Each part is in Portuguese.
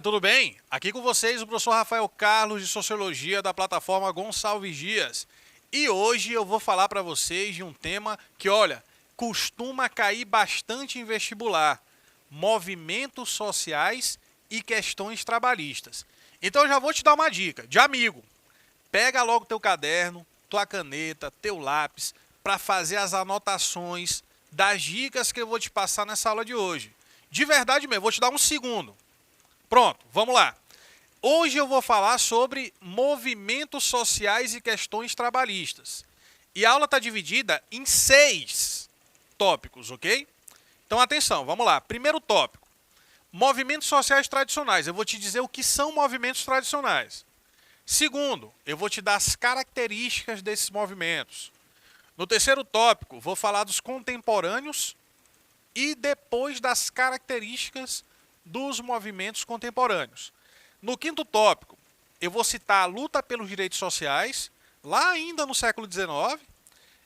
tudo bem? Aqui com vocês o professor Rafael Carlos de Sociologia da plataforma Gonçalves Dias. E hoje eu vou falar para vocês de um tema que, olha, costuma cair bastante em vestibular: movimentos sociais e questões trabalhistas. Então eu já vou te dar uma dica, de amigo. Pega logo teu caderno, tua caneta, teu lápis, para fazer as anotações das dicas que eu vou te passar nessa aula de hoje. De verdade mesmo, vou te dar um segundo. Pronto, vamos lá. Hoje eu vou falar sobre movimentos sociais e questões trabalhistas. E a aula está dividida em 6 tópicos, ok? Então atenção, vamos lá. Primeiro tópico, movimentos sociais tradicionais. Eu vou te dizer o que são movimentos tradicionais. Segundo, eu vou te dar as características desses movimentos. No terceiro tópico, vou falar dos contemporâneos e depois das características dos movimentos contemporâneos. No quinto tópico, eu vou citar a luta pelos direitos sociais, lá ainda no século XIX,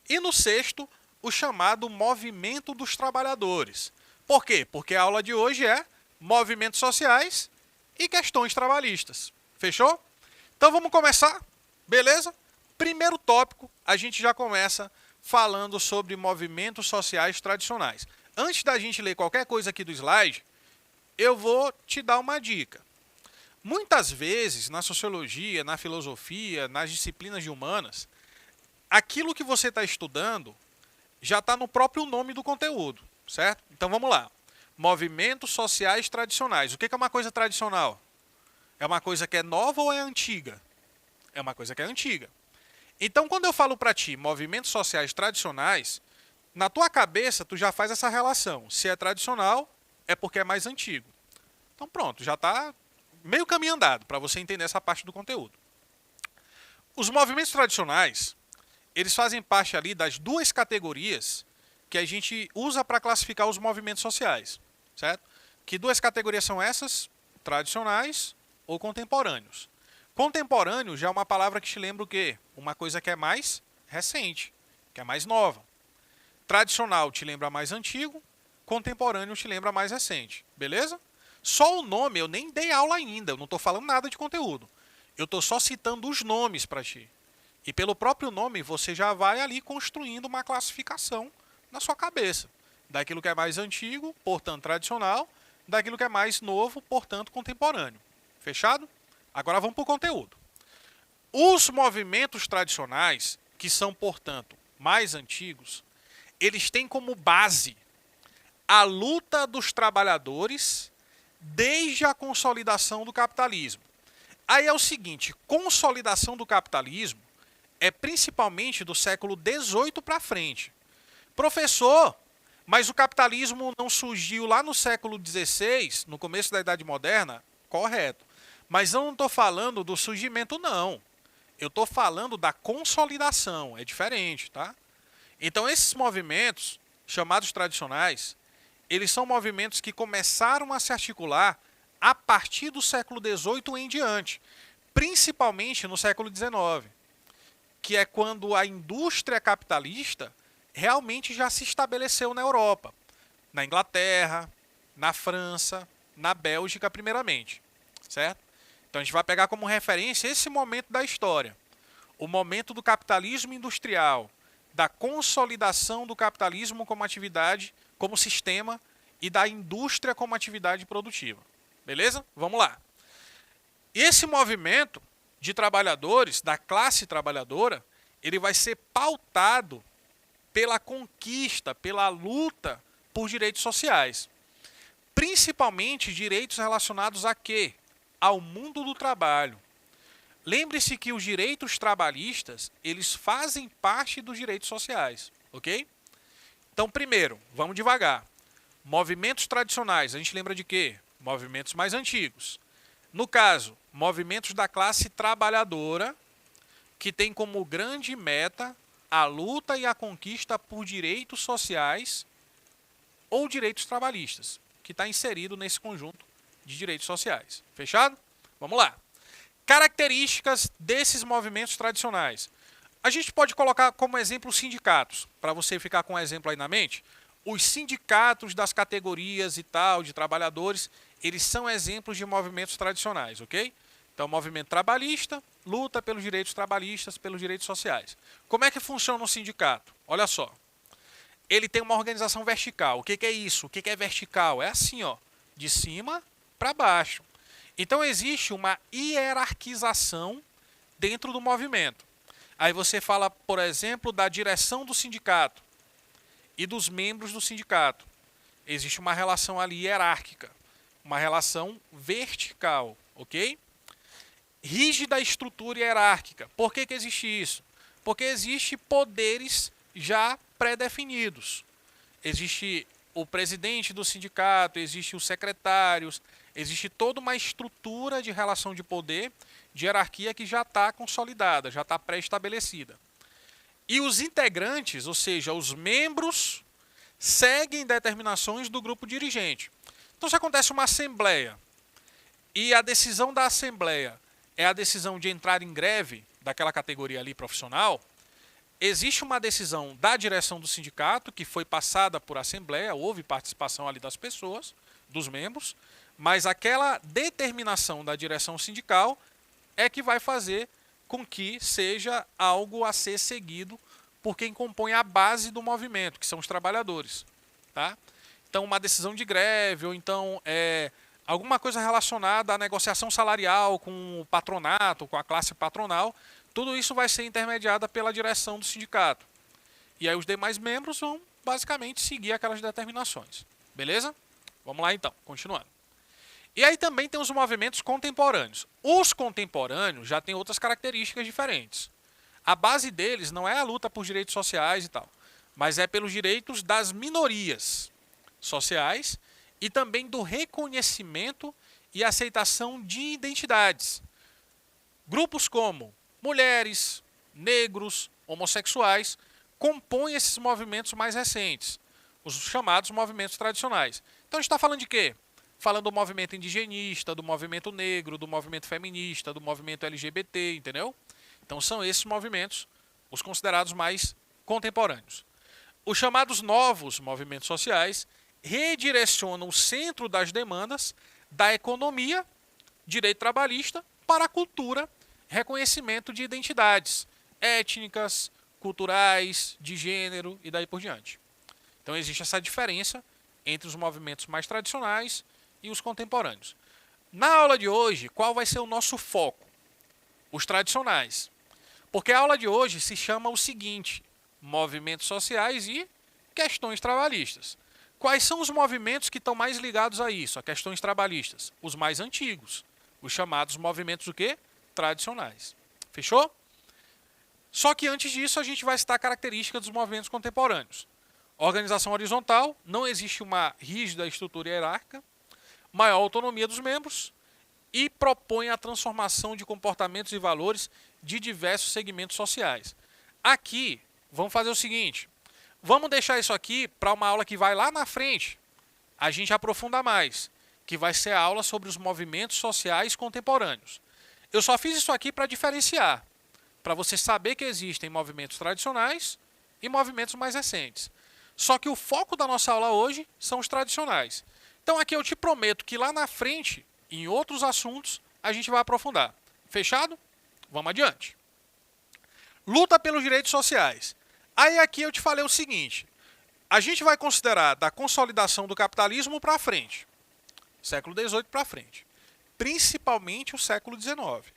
e no sexto, o chamado movimento dos trabalhadores. Por quê? Porque a aula de hoje é movimentos sociais e questões trabalhistas. Fechou? Então vamos começar, beleza? Primeiro tópico, a gente já começa falando sobre movimentos sociais tradicionais. Antes da gente ler qualquer coisa aqui do slide, eu vou te dar uma dica. Muitas vezes, na sociologia, na filosofia, nas disciplinas de humanas, aquilo que você está estudando já está no próprio nome do conteúdo, certo? Então vamos lá. Movimentos sociais tradicionais. O que é uma coisa tradicional? É uma coisa que é nova ou é antiga? É uma coisa que é antiga. Então, quando eu falo para ti movimentos sociais tradicionais, na tua cabeça tu já faz essa relação. Se é tradicional, é porque é mais antigo. Então pronto, já está meio caminho andado para você entender essa parte do conteúdo. Os movimentos tradicionais, eles fazem parte ali das duas categorias que a gente usa para classificar os movimentos sociais, certo? Que duas categorias são essas? Tradicionais ou contemporâneos. Contemporâneo já é uma palavra que te lembra o quê? Uma coisa que é mais recente, que é mais nova. Tradicional te lembra mais antigo, contemporâneo te lembra mais recente, beleza? Só o nome, eu nem dei aula ainda, eu não estou falando nada de conteúdo. Eu estou só citando os nomes para ti. E pelo próprio nome, você já vai ali construindo uma classificação na sua cabeça. Daquilo que é mais antigo, portanto tradicional, daquilo que é mais novo, portanto contemporâneo. Fechado? Agora vamos para o conteúdo. Os movimentos tradicionais, que são, portanto, mais antigos, eles têm como base a luta dos trabalhadores desde a consolidação do capitalismo. Aí é o seguinte, consolidação do capitalismo é principalmente do século XVIII para frente. Professor, mas o capitalismo não surgiu lá no século XVI, no começo da Idade Moderna? Correto. Mas eu não estou falando do surgimento, não. Eu estou falando da consolidação, é diferente, tá? Então esses movimentos, chamados tradicionais, eles são movimentos que começaram a se articular a partir do século XVIII em diante, principalmente no século XIX, que é quando a indústria capitalista realmente já se estabeleceu na Europa, na Inglaterra, na França, na Bélgica primeiramente, certo? Então a gente vai pegar como referência esse momento da história, o momento do capitalismo industrial, da consolidação do capitalismo como atividade, como sistema, e da indústria como atividade produtiva. Beleza? Vamos lá. Esse movimento de trabalhadores, da classe trabalhadora, ele vai ser pautado pela conquista, pela luta por direitos sociais. Principalmente direitos relacionados a quê? Ao mundo do trabalho. Lembre-se que os direitos trabalhistas, eles fazem parte dos direitos sociais, ok? Então, primeiro, vamos devagar. Movimentos tradicionais, a gente lembra de quê? Movimentos mais antigos. No caso, movimentos da classe trabalhadora, que tem como grande meta a luta e a conquista por direitos sociais ou direitos trabalhistas, que está inserido nesse conjunto de direitos sociais. Fechado? Vamos lá. Características desses movimentos tradicionais. A gente pode colocar como exemplo os sindicatos, para você ficar com um exemplo aí na mente. Os sindicatos das categorias e tal, de trabalhadores, eles são exemplos de movimentos tradicionais, ok? Então, o movimento trabalhista luta pelos direitos trabalhistas, pelos direitos sociais. Como é que funciona um sindicato? Olha só. Ele tem uma organização vertical. O que é isso? O que é vertical? É assim, ó, de cima para baixo. Então, existe uma hierarquização dentro do movimento. Aí você fala, por exemplo, da direção do sindicato e dos membros do sindicato. Existe uma relação ali hierárquica, uma relação vertical, ok? Rígida estrutura hierárquica. Por que existe isso? Porque existe poderes já pré-definidos. Existe o presidente do sindicato, existe os secretários, existe toda uma estrutura de relação de poder, de hierarquia que já está consolidada, já está pré-estabelecida. E os integrantes, ou seja, os membros, seguem determinações do grupo dirigente. Então, se acontece uma assembleia e a decisão da assembleia é a decisão de entrar em greve daquela categoria ali profissional, existe uma decisão da direção do sindicato que foi passada por assembleia, houve participação ali das pessoas, dos membros, mas aquela determinação da direção sindical é que vai fazer com que seja algo a ser seguido por quem compõe a base do movimento, que são os trabalhadores. Tá? Então, uma decisão de greve, ou então alguma coisa relacionada à negociação salarial com o patronato, com a classe patronal, tudo isso vai ser intermediada pela direção do sindicato. E aí os demais membros vão basicamente seguir aquelas determinações. Beleza? Vamos lá então, continuando. E aí também tem os movimentos contemporâneos. Os contemporâneos já têm outras características diferentes. A base deles não é a luta por direitos sociais e tal, mas é pelos direitos das minorias sociais e também do reconhecimento e aceitação de identidades. Grupos como mulheres, negros, homossexuais compõem esses movimentos mais recentes, os chamados movimentos tradicionais. Então a gente está falando de quê? Falando do movimento indigenista, do movimento negro, do movimento feminista, do movimento LGBT, entendeu? Então são esses movimentos os considerados mais contemporâneos. Os chamados novos movimentos sociais redirecionam o centro das demandas da economia, direito trabalhista, para a cultura, reconhecimento de identidades étnicas, culturais, de gênero e daí por diante. Então existe essa diferença entre os movimentos mais tradicionais e os contemporâneos. Na aula de hoje, qual vai ser o nosso foco? Os tradicionais. Porque a aula de hoje se chama o seguinte: movimentos sociais e questões trabalhistas. Quais são os movimentos que estão mais ligados a isso, a questões trabalhistas? Os mais antigos, os chamados movimentos o quê? Tradicionais. Fechou? Só que antes disso a gente vai citar características dos movimentos contemporâneos. Organização horizontal, não existe uma rígida estrutura hierárquica, maior autonomia dos membros e propõe a transformação de comportamentos e valores de diversos segmentos sociais. Aqui, vamos fazer o seguinte, vamos deixar isso aqui para uma aula que vai lá na frente, a gente aprofunda mais, que vai ser a aula sobre os movimentos sociais contemporâneos. Eu só fiz isso aqui para diferenciar, para você saber que existem movimentos tradicionais e movimentos mais recentes. Só que o foco da nossa aula hoje são os tradicionais. Então aqui eu te prometo que lá na frente, em outros assuntos, a gente vai aprofundar. Fechado? Vamos adiante. Luta pelos direitos sociais. Aí aqui eu te falei o seguinte, a gente vai considerar da consolidação do capitalismo para frente, século XVIII para frente, principalmente o século XIX.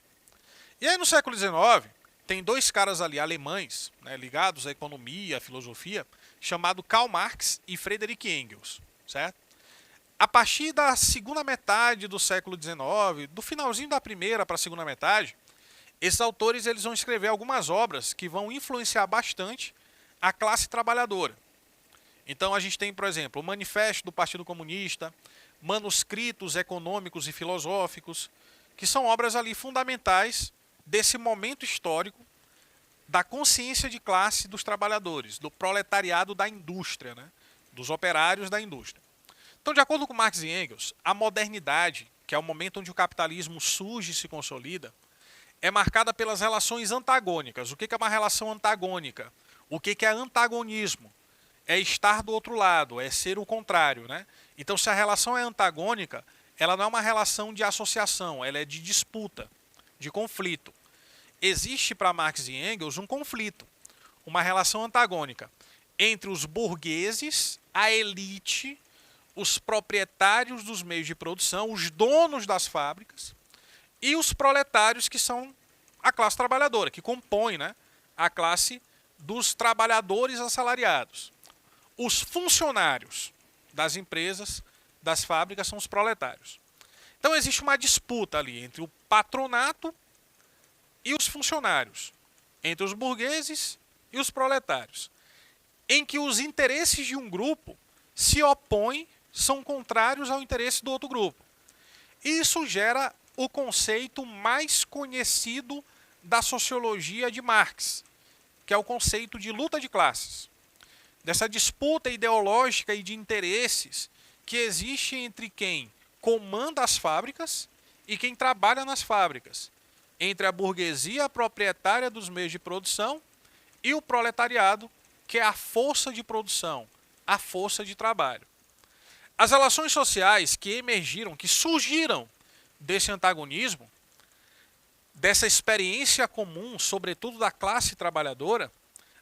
E aí no século XIX, tem dois caras ali, alemães, né, ligados à economia, à filosofia, chamado Karl Marx e Friedrich Engels, certo? A partir da segunda metade do século XIX, do finalzinho da primeira para a segunda metade, esses autores eles vão escrever algumas obras que vão influenciar bastante a classe trabalhadora. Então a gente tem, por exemplo, o Manifesto do Partido Comunista, manuscritos econômicos e filosóficos, que são obras ali fundamentais desse momento histórico da consciência de classe dos trabalhadores, do proletariado da indústria, né? Dos operários da indústria. Então, de acordo com Marx e Engels, a modernidade, que é o momento onde o capitalismo surge e se consolida, é marcada pelas relações antagônicas. O que é uma relação antagônica? O que é antagonismo? É estar do outro lado, é ser o contrário, né? Então, se a relação é antagônica, ela não é uma relação de associação, ela é de disputa, de conflito. Existe para Marx e Engels um conflito, uma relação antagônica entre os burgueses, a elite, os proprietários dos meios de produção, os donos das fábricas, e os proletários, que são a classe trabalhadora, que compõe, né, a classe dos trabalhadores assalariados. Os funcionários das empresas, das fábricas, são os proletários. Então existe uma disputa ali entre o patronato e os funcionários, entre os burgueses e os proletários, em que os interesses de um grupo se opõem, são contrários ao interesse do outro grupo. Isso gera o conceito mais conhecido da sociologia de Marx, que é o conceito de luta de classes. Dessa disputa ideológica e de interesses que existe entre quem comanda as fábricas e quem trabalha nas fábricas, entre a burguesia proprietária dos meios de produção e o proletariado, que é a força de produção, a força de trabalho. As relações sociais que emergiram, que surgiram desse antagonismo, dessa experiência comum, sobretudo da classe trabalhadora,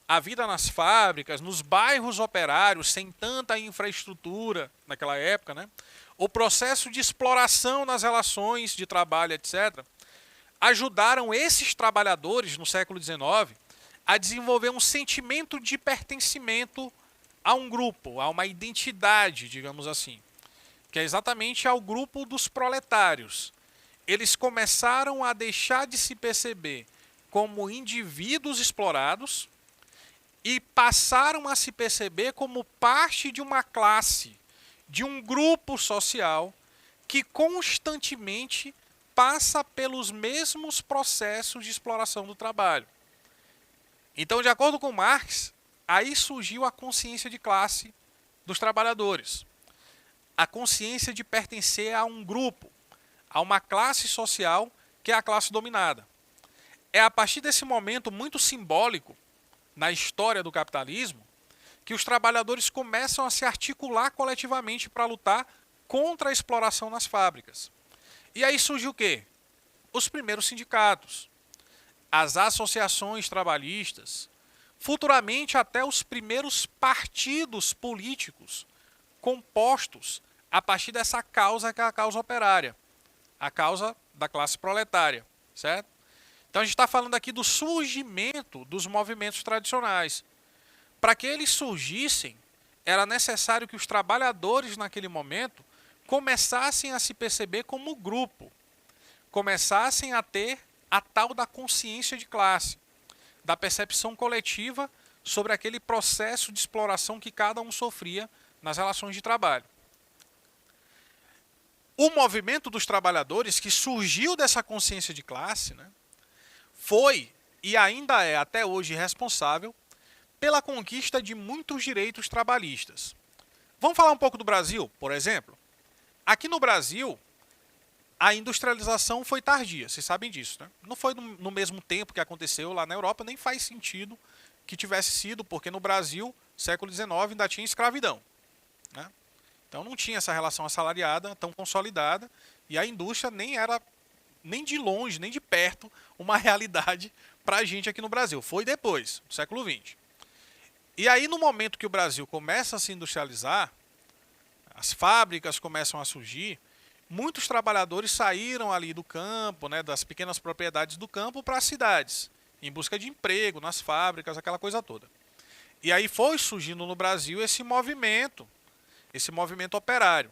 a vida nas fábricas, nos bairros operários, sem tanta infraestrutura naquela época, né? O processo de exploração nas relações de trabalho, etc., ajudaram esses trabalhadores no século XIX a desenvolver um sentimento de pertencimento a um grupo, a uma identidade, digamos assim, que é exatamente ao grupo dos proletários. Eles começaram a deixar de se perceber como indivíduos explorados e passaram a se perceber como parte de uma classe, de um grupo social que constantemente passa pelos mesmos processos de exploração do trabalho. Então, de acordo com Marx, aí surgiu a consciência de classe dos trabalhadores. A consciência de pertencer a um grupo, a uma classe social que é a classe dominada. É a partir desse momento muito simbólico na história do capitalismo que os trabalhadores começam a se articular coletivamente para lutar contra a exploração nas fábricas. E aí surge o quê? Os primeiros sindicatos, as associações trabalhistas, futuramente até os primeiros partidos políticos compostos a partir dessa causa que é a causa operária, a causa da classe proletária, certo? Então a gente está falando aqui do surgimento dos movimentos tradicionais. Para que eles surgissem, era necessário que os trabalhadores naquele momento começassem a se perceber como grupo, começassem a ter a tal da consciência de classe, da percepção coletiva sobre aquele processo de exploração que cada um sofria nas relações de trabalho. O movimento dos trabalhadores, que surgiu dessa consciência de classe, né, foi e ainda é até hoje responsável pela conquista de muitos direitos trabalhistas. Vamos falar um pouco do Brasil, por exemplo? Aqui no Brasil, a industrialização foi tardia, vocês sabem disso, né? Não foi no mesmo tempo que aconteceu lá na Europa, nem faz sentido que tivesse sido, porque no Brasil, século XIX, ainda tinha escravidão, né? Então não tinha essa relação assalariada tão consolidada e a indústria nem era, nem de longe, nem de perto, uma realidade para a gente aqui no Brasil. Foi depois, do século XX. E aí, no momento que o Brasil começa a se industrializar, as fábricas começam a surgir, muitos trabalhadores saíram ali do campo, né, das pequenas propriedades do campo para as cidades, em busca de emprego, nas fábricas, aquela coisa toda. E aí foi surgindo no Brasil esse movimento operário.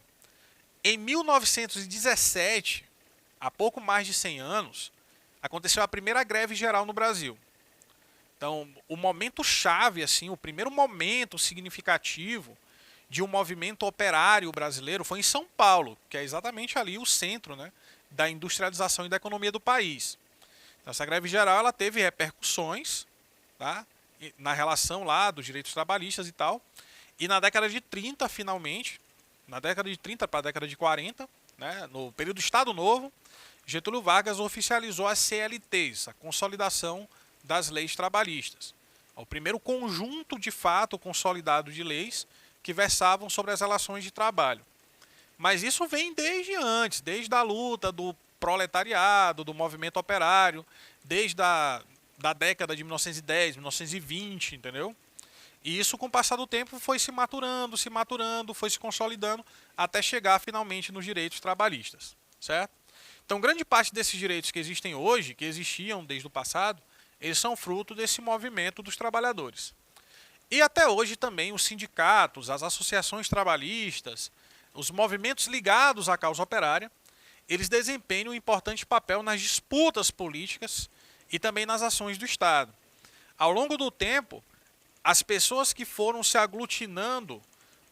Em 1917, há pouco mais de 100 anos, aconteceu a primeira greve geral no Brasil. Então, o momento chave, assim, o primeiro momento significativo de um movimento operário brasileiro foi em São Paulo, que é exatamente ali o centro, né, da industrialização e da economia do país. Então, essa greve geral ela teve repercussões, tá, na relação lá dos direitos trabalhistas e tal. E na década de 30, finalmente, na década de 30 para a década de 40, né, no período do Estado Novo, Getúlio Vargas oficializou as CLTs, a consolidação das leis trabalhistas. O primeiro conjunto de fato consolidado de leis que versavam sobre as relações de trabalho. Mas isso vem desde antes, desde a luta do proletariado, do movimento operário, desde da década de 1910, 1920, entendeu? E isso, com o passar do tempo, foi se maturando, foi se consolidando, até chegar finalmente nos direitos trabalhistas, certo? Então, grande parte desses direitos que existem hoje, que existiam desde o passado, eles são fruto desse movimento dos trabalhadores. E até hoje também os sindicatos, as associações trabalhistas, os movimentos ligados à causa operária, eles desempenham um importante papel nas disputas políticas e também nas ações do Estado. Ao longo do tempo, as pessoas que foram se aglutinando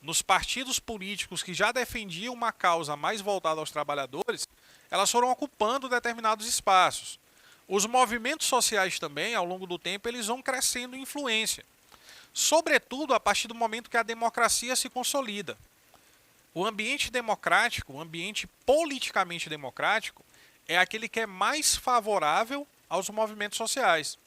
nos partidos políticos que já defendiam uma causa mais voltada aos trabalhadores, elas foram ocupando determinados espaços. Os movimentos sociais também, ao longo do tempo, eles vão crescendo em influência. Sobretudo a partir do momento que a democracia se consolida. O ambiente democrático, o ambiente politicamente democrático, é aquele que é mais favorável aos movimentos sociais.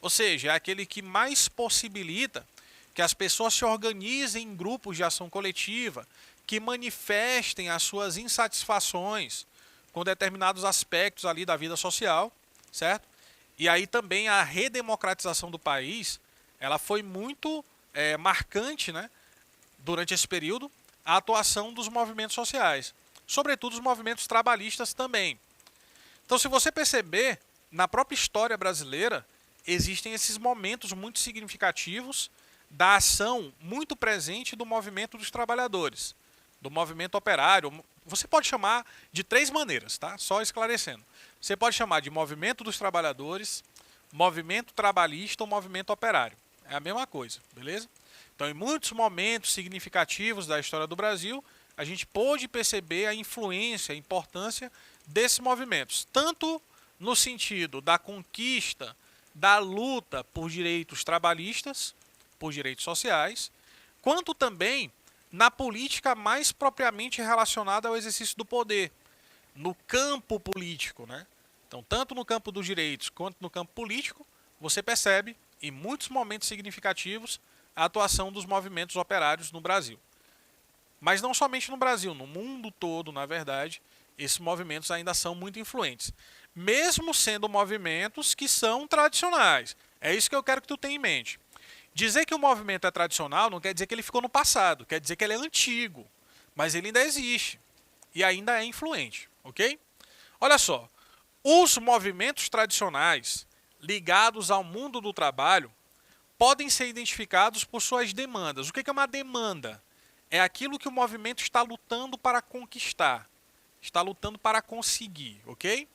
Ou seja, é aquele que mais possibilita que as pessoas se organizem em grupos de ação coletiva, que manifestem as suas insatisfações com determinados aspectos ali da vida social, certo? E aí também a redemocratização do país, ela foi muito marcante, né, durante esse período, a atuação dos movimentos sociais, sobretudo os movimentos trabalhistas também. Então, se você perceber, na própria história brasileira, existem esses momentos muito significativos da ação muito presente do movimento dos trabalhadores, do movimento operário. Você pode chamar de três maneiras, tá? Só esclarecendo. Você pode chamar de movimento dos trabalhadores, movimento trabalhista ou movimento operário. É a mesma coisa, beleza? Então, em muitos momentos significativos da história do Brasil, a gente pôde perceber a influência, a importância desses movimentos, tanto no sentido da conquista, da luta por direitos trabalhistas, por direitos sociais, quanto também na política mais propriamente relacionada ao exercício do poder, no campo político, né? Então, tanto no campo dos direitos quanto no campo político, você percebe, em muitos momentos significativos, a atuação dos movimentos operários no Brasil. Mas não somente no Brasil, no mundo todo, na verdade, esses movimentos ainda são muito influentes. Mesmo sendo movimentos que são tradicionais. É isso que eu quero que tu tenha em mente. Dizer que o movimento é tradicional não quer dizer que ele ficou no passado, quer dizer que ele é antigo. Mas ele ainda existe e ainda é influente, ok? Olha só, os movimentos tradicionais ligados ao mundo do trabalho podem ser identificados por suas demandas. O que é uma demanda? É aquilo que o movimento está lutando para conquistar, está lutando para conseguir, ok?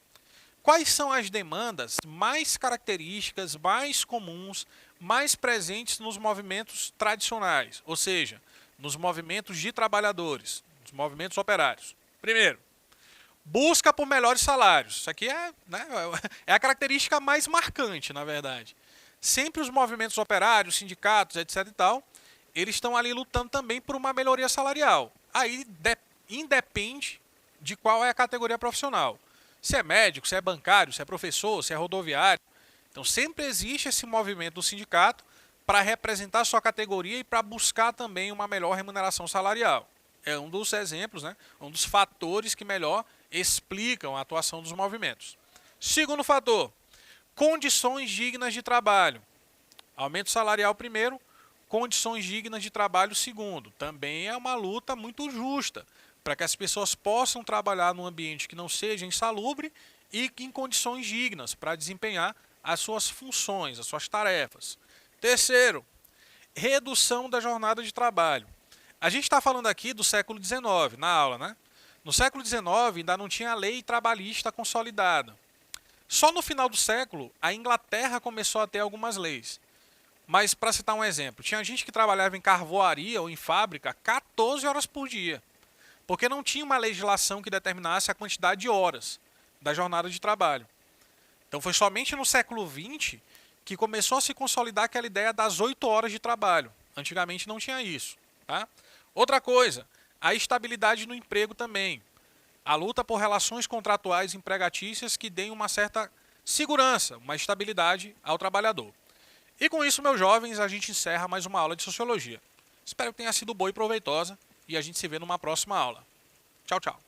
Quais são as demandas mais características, mais comuns, mais presentes nos movimentos tradicionais, ou seja, nos movimentos de trabalhadores, nos movimentos operários? Primeiro, busca por melhores salários. Isso aqui é, né, é a característica mais marcante, na verdade. Sempre os movimentos operários, sindicatos, etc. e tal, eles estão ali lutando também por uma melhoria salarial. Aí independe de qual é a categoria profissional. Se é médico, se é bancário, se é professor, se é rodoviário. Então sempre existe esse movimento do sindicato para representar a sua categoria e para buscar também uma melhor remuneração salarial. É um dos exemplos, né? Um dos fatores que melhor explicam a atuação dos movimentos. Segundo fator, condições dignas de trabalho. Aumento salarial primeiro, condições dignas de trabalho segundo. Também é uma luta muito justa para que as pessoas possam trabalhar num ambiente que não seja insalubre e em condições dignas para desempenhar as suas funções, as suas tarefas. Terceiro, redução da jornada de trabalho. A gente está falando aqui do século XIX, na aula, né? No século XIX ainda não tinha a lei trabalhista consolidada. Só no final do século, a Inglaterra começou a ter algumas leis. Mas, para citar um exemplo, tinha gente que trabalhava em carvoaria ou em fábrica 14 horas por dia, porque não tinha uma legislação que determinasse a quantidade de horas da jornada de trabalho. Então foi somente no século XX que começou a se consolidar aquela ideia das 8 horas de trabalho. Antigamente não tinha isso. Tá? Outra coisa, a estabilidade no emprego também. A luta por relações contratuais empregatícias que deem uma certa segurança, uma estabilidade ao trabalhador. E com isso, meus jovens, a gente encerra mais uma aula de Sociologia. Espero que tenha sido boa e proveitosa e a gente se vê numa próxima aula. Tchau, tchau.